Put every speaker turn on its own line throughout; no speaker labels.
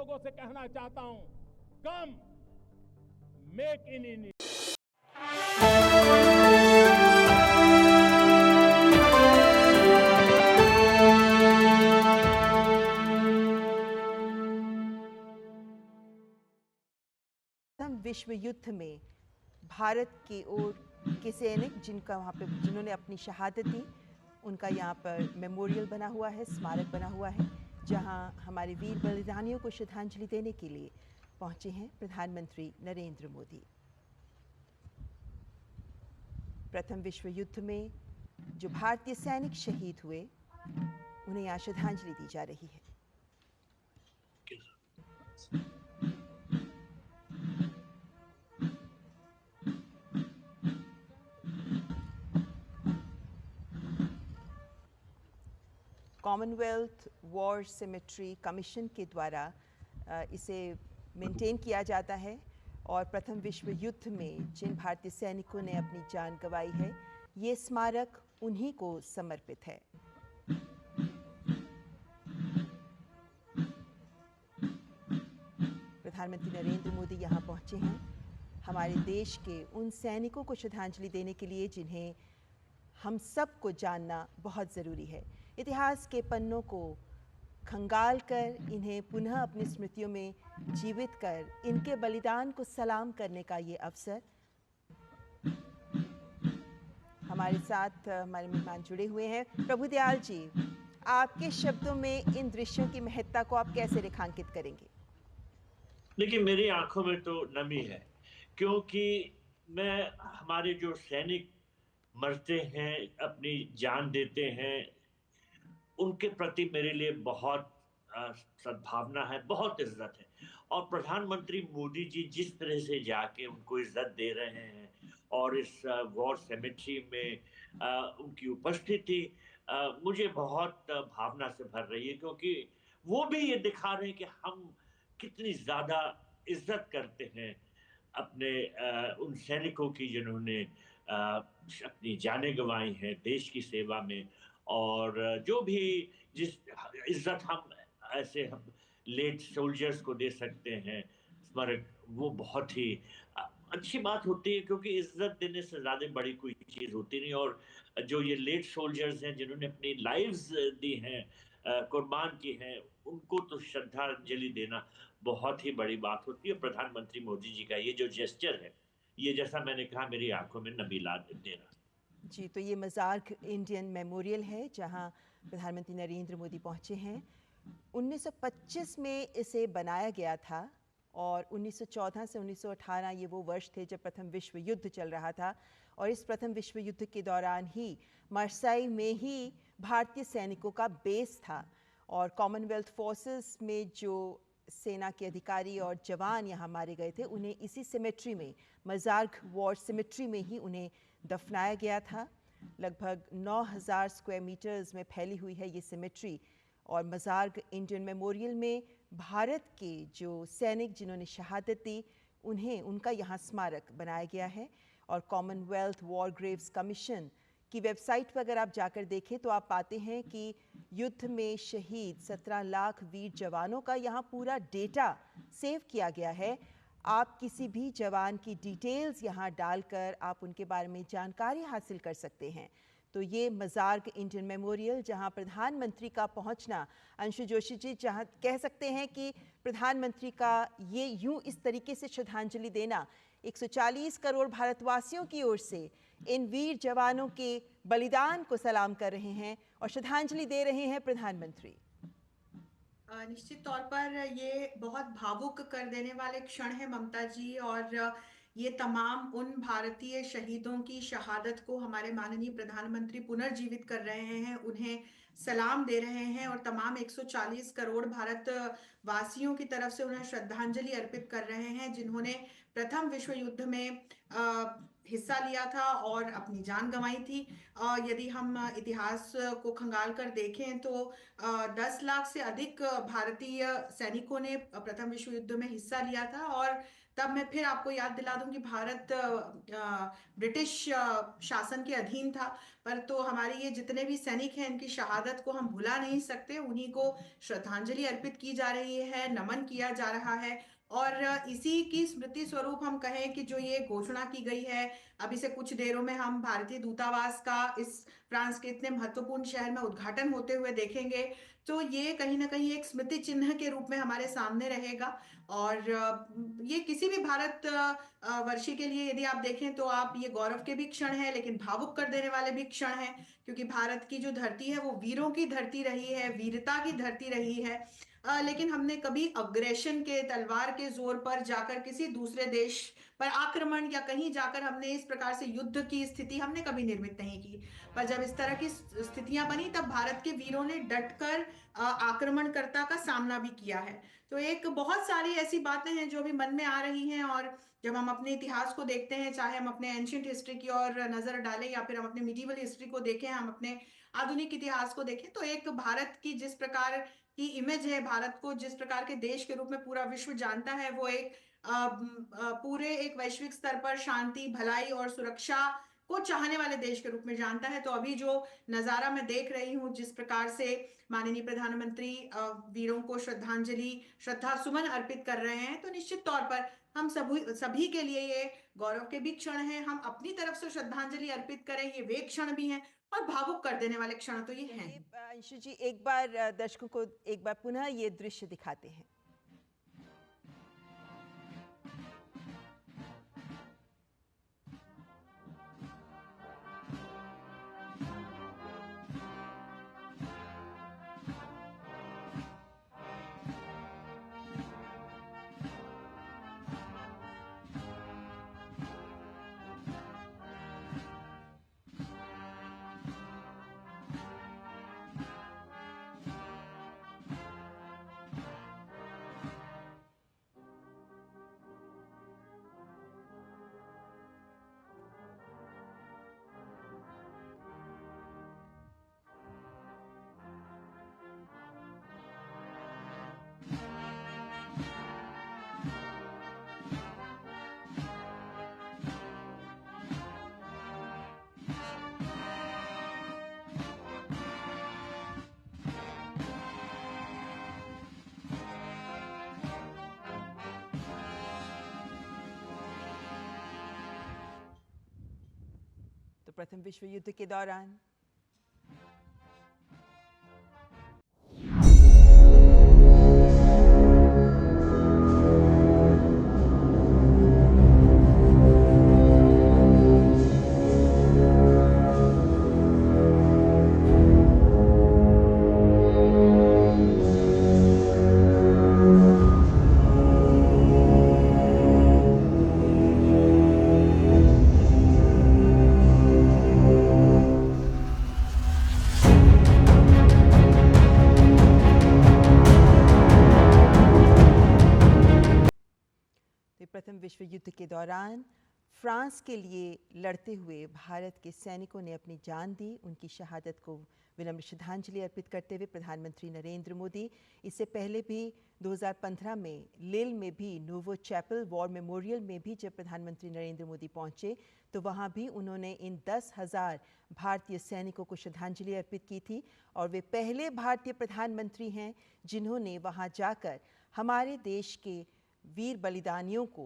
लोगों से कहना चाहता हूं, कम मेक इन इंडिया।
विश्व युद्ध में भारत की ओर के सैनिक जिन्होंने अपनी शहादत दी, उनका यहाँ पर मेमोरियल बना हुआ है, स्मारक बना हुआ है, जहाँ हमारे वीर बलिदानियों को श्रद्धांजलि देने के लिए पहुंचे हैं प्रधानमंत्री नरेंद्र मोदी। प्रथम विश्व युद्ध में जो भारतीय सैनिक शहीद हुए, उन्हें यहाँ श्रद्धांजलि दी जा रही है। कॉमनवेल्थ वॉर सिमेट्री कमीशन के द्वारा इसे मेंटेन किया जाता है और प्रथम विश्व युद्ध में जिन भारतीय सैनिकों ने अपनी जान गंवाई है, ये स्मारक उन्हीं को समर्पित है। प्रधानमंत्री नरेंद्र मोदी यहाँ पहुँचे हैं हमारे देश के उन सैनिकों को श्रद्धांजलि देने के लिए जिन्हें हम सबको जानना बहुत ज़रूरी है। इतिहास के पन्नों को खंगाल कर इन्हें पुनः अपनी स्मृतियों में जीवित कर इनके बलिदान को सलाम करने का ये अवसर। हमारे साथ हमारे मेहमान जुड़े हुए हैं। प्रभुदयाल जी, आपके शब्दों में इन दृश्यों की महत्ता को आप कैसे रेखांकित करेंगे?
देखिए, मेरी आंखों में तो नमी है, क्योंकि मैं हमारे जो सैनिक मरते हैं, अपनी जान देते हैं, उनके प्रति मेरे लिए बहुत सद्भावना है, बहुत इज्जत है। और प्रधानमंत्री मोदी जी जिस तरह से जाके उनको इज्जत दे रहे हैं और इस वॉर सेमेट्री में उनकी उपस्थिति मुझे बहुत भावना से भर रही है, क्योंकि वो भी ये दिखा रहे हैं कि हम कितनी ज्यादा इज्जत करते हैं अपने उन सैनिकों की जिन्होंने अपनी जानें गंवाई हैं देश की सेवा में। और जो भी जिस इज्जत हम लेट सोल्जर्स को दे सकते हैं स्मारक, वो बहुत ही अच्छी बात होती है, क्योंकि इज्जत देने से ज्यादा बड़ी कोई चीज होती नहीं। और जो ये लेट सोल्जर्स हैं जिन्होंने अपनी लाइव्स दी हैं, कुर्बान की हैं, उनको तो श्रद्धांजलि देना बहुत ही बड़ी बात होती है। प्रधानमंत्री मोदी जी का ये जो जेस्चर है, ये जैसा मैंने कहा मेरी आंखों में नमी ला दे रहा।
जी, तो ये मज़ार्क इंडियन मेमोरियल है जहां प्रधानमंत्री नरेंद्र मोदी पहुंचे हैं। 1925 में इसे बनाया गया था और 1914 से 1918 ये वो वर्ष थे जब प्रथम विश्व युद्ध चल रहा था। और इस प्रथम विश्व युद्ध के दौरान ही मार्साई में ही भारतीय सैनिकों का बेस था और कॉमनवेल्थ फोर्सेस में जो सेना के अधिकारी और जवान यहाँ मारे गए थे, उन्हें इसी सिमेट्री में, मज़ार्क वॉर सिमेट्री में ही उन्हें दफनाया गया था। लगभग 9000 स्क्वायर मीटर्स में फैली हुई है ये सिमेट्री और मज़ार्क इंडियन मेमोरियल में भारत के जो सैनिक जिन्होंने शहादत दी, उनका यहाँ स्मारक बनाया गया है। और कॉमनवेल्थ वॉर ग्रेव्स कमीशन की वेबसाइट पर अगर आप जाकर देखें तो आप पाते हैं कि युद्ध में शहीद 17 लाख वीर जवानों का यहाँ पूरा डेटा सेव किया गया है। आप किसी भी जवान की डिटेल्स यहाँ डालकर आप उनके बारे में जानकारी हासिल कर सकते हैं। तो ये मज़ार्क इंडियन मेमोरियल जहाँ प्रधानमंत्री का पहुँचना, अंशु जोशी जी, जहाँ कह सकते हैं कि प्रधानमंत्री का ये यूँ इस तरीके से श्रद्धांजलि देना 140 करोड़ भारतवासियों की ओर से इन वीर जवानों के बलिदान को सलाम कर रहे हैं और श्रद्धांजलि दे रहे हैं प्रधानमंत्री।
निश्चित तौर पर ये बहुत भावुक कर देने वाले क्षण है ममता जी, और ये तमाम उन भारतीय शहीदों की शहादत को हमारे माननीय प्रधानमंत्री पुनर्जीवित कर रहे हैं, उन्हें सलाम दे रहे हैं और तमाम 140 करोड़ भारत वासियों की तरफ से उन्हें श्रद्धांजलि अर्पित कर रहे हैं, जिन्होंने प्रथम विश्व युद्ध में हिस्सा लिया था और अपनी जान गंवाई थी। यदि हम इतिहास को खंगाल कर देखें तो 10 लाख से अधिक भारतीय सैनिकों ने प्रथम विश्व युद्ध में हिस्सा लिया था। और तब मैं फिर आपको याद दिला दूं कि भारत ब्रिटिश शासन के अधीन था। पर तो हमारे ये जितने भी सैनिक हैं इनकी शहादत को हम भुला नहीं सकते, उन्हीं को श्रद्धांजलि अर्पित की जा रही है, नमन किया जा रहा है। और इसी की स्मृति स्वरूप हम कहें कि जो ये घोषणा की गई है, अभी से कुछ देरों में हम भारतीय दूतावास का इस फ्रांस के इतने महत्वपूर्ण शहर में उद्घाटन होते हुए देखेंगे, तो ये कहीं ना कहीं एक स्मृति चिन्ह के रूप में हमारे सामने रहेगा। और ये किसी भी भारत वर्षी के लिए यदि आप देखें तो आप ये गौरव के भी क्षण है, लेकिन भावुक कर देने वाले भी क्षण है, क्योंकि भारत की जो धरती है वो वीरों की धरती रही है, वीरता की धरती रही है। लेकिन हमने कभी अग्रेशन के तलवार के जोर पर जाकर किसी दूसरे देश पर आक्रमण या कहीं जाकर हमने इस प्रकार से युद्ध की स्थिति हमने कभी निर्मित नहीं की। पर जब इस तरह की स्थितियां बनी तब भारत के वीरों ने डटकर आक्रमणकर्ता का सामना भी किया है। तो एक बहुत सारी ऐसी बातें हैं जो अभी मन में आ रही हैं, और जब हम अपने इतिहास को देखते हैं, चाहे हम अपने एंशियंट हिस्ट्री की ओर नजर डालें या फिर हम अपने मिडिवल हिस्ट्री को देखें, हम अपने आधुनिक इतिहास को देखें, तो एक भारत की जिस प्रकार की इमेज है, भारत को जिस प्रकार के देश के रूप में पूरा विश्व जानता है, वो एक पूरे एक वैश्विक स्तर पर शांति, भलाई और सुरक्षा को चाहने वाले देश के रूप में जानता है। तो अभी जो नजारा मैं देख रही हूँ, जिस प्रकार से माननीय प्रधानमंत्री वीरों को श्रद्धा सुमन अर्पित कर रहे हैं, तो निश्चित तौर पर हम सभी के लिए ये गौरव के भी क्षण हैं। हम अपनी तरफ से श्रद्धांजलि अर्पित करें, ये वे क्षण भी हैं, और भावुक कर देने वाले क्षण तो ये हैं।
चलिए अंशु जी, एक बार दर्शकों को एक बार पुनः ये दृश्य दिखाते हैं। तो प्रथम विश्व युद्ध के दौरान प्रथम विश्व युद्ध के दौरान फ्रांस के लिए लड़ते हुए भारत के सैनिकों ने अपनी जान दी। उनकी शहादत को विनम्र श्रद्धांजलि अर्पित करते हुए प्रधानमंत्री नरेंद्र मोदी इससे पहले भी 2015 में लिल में भी नोवो चैपल वॉर मेमोरियल में भी जब प्रधानमंत्री नरेंद्र मोदी पहुंचे तो वहां भी उन्होंने इन 10,000 भारतीय सैनिकों को श्रद्धांजलि अर्पित की थी। और वे पहले भारतीय प्रधानमंत्री हैं जिन्होंने वहां जाकर हमारे देश के वीर बलिदानियों को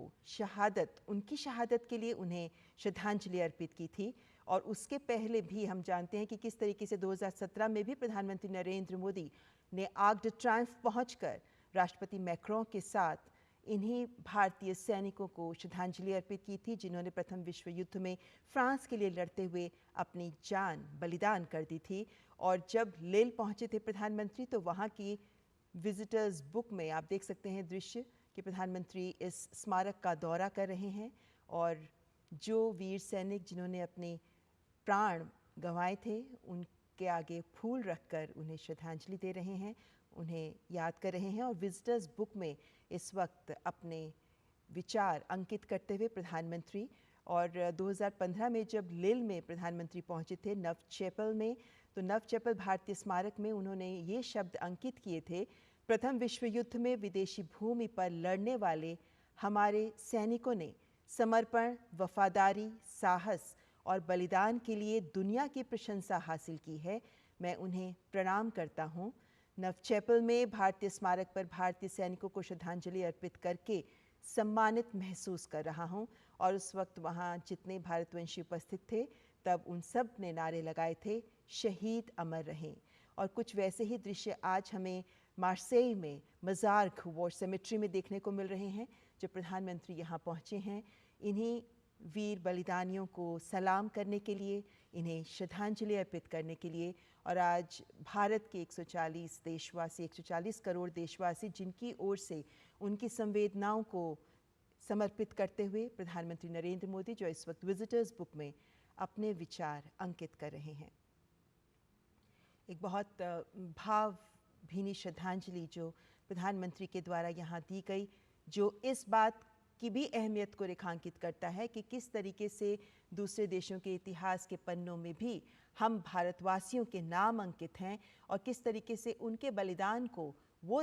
उनकी शहादत के लिए उन्हें श्रद्धांजलि अर्पित की थी। और उसके पहले भी हम जानते हैं कि किस तरीके से 2017 में भी प्रधानमंत्री नरेंद्र मोदी ने आर्क डे ट्रायम्फ पहुंचकर राष्ट्रपति मैक्रों के साथ इन्हीं भारतीय सैनिकों को श्रद्धांजलि अर्पित की थी जिन्होंने प्रथम विश्व युद्ध में फ्रांस के लिए लड़ते हुए अपनी जान बलिदान कर दी थी। और जब लिल पहुंचे थे प्रधानमंत्री तो वहाँ की विजिटर्स बुक में आप देख सकते हैं दृश्य कि प्रधानमंत्री इस स्मारक का दौरा कर रहे हैं और जो वीर सैनिक जिन्होंने अपने प्राण गंवाए थे उनके आगे फूल रखकर उन्हें श्रद्धांजलि दे रहे हैं, उन्हें याद कर रहे हैं। और विजिटर्स बुक में इस वक्त अपने विचार अंकित करते हुए प्रधानमंत्री और 2015 में जब लिल में प्रधानमंत्री पहुंचे थे नव चैपल में, तो नव चैपल भारतीय स्मारक में उन्होंने ये शब्द अंकित किए थे, प्रथम विश्व युद्ध में विदेशी भूमि पर लड़ने वाले हमारे सैनिकों ने समर्पण, वफादारी, साहस और बलिदान के लिए दुनिया की प्रशंसा हासिल की है, मैं उन्हें प्रणाम करता हूँ। नवचैपल में भारतीय स्मारक पर भारतीय सैनिकों को श्रद्धांजलि अर्पित करके सम्मानित महसूस कर रहा हूँ। और उस वक्त वहाँ जितने भारतवंशी उपस्थित थे तब उन सब ने नारे लगाए थे, शहीद अमर रहें। और कुछ वैसे ही दृश्य आज हमें मार्सेई में मज़ार्क वॉर सेमेट्री में देखने को मिल रहे हैं, जब प्रधानमंत्री यहाँ पहुँचे हैं इन्हीं वीर बलिदानियों को सलाम करने के लिए, इन्हें श्रद्धांजलि अर्पित करने के लिए। और आज भारत के 140 देशवासी, 140 करोड़ देशवासी जिनकी ओर से उनकी संवेदनाओं को समर्पित करते हुए प्रधानमंत्री नरेंद्र मोदी जो इस वक्त विजिटर्स बुक में अपने विचार अंकित कर रहे हैं। एक बहुत भावभीनी श्रद्धांजलि जो प्रधानमंत्री के द्वारा यहाँ दी गई, जो इस बात की भी अहमियत को रेखांकित करता है कि किस तरीके से दूसरे देशों के इतिहास के पन्नों में भी हम भारतवासियों के नाम अंकित हैं और किस तरीके से उनके बलिदान को वो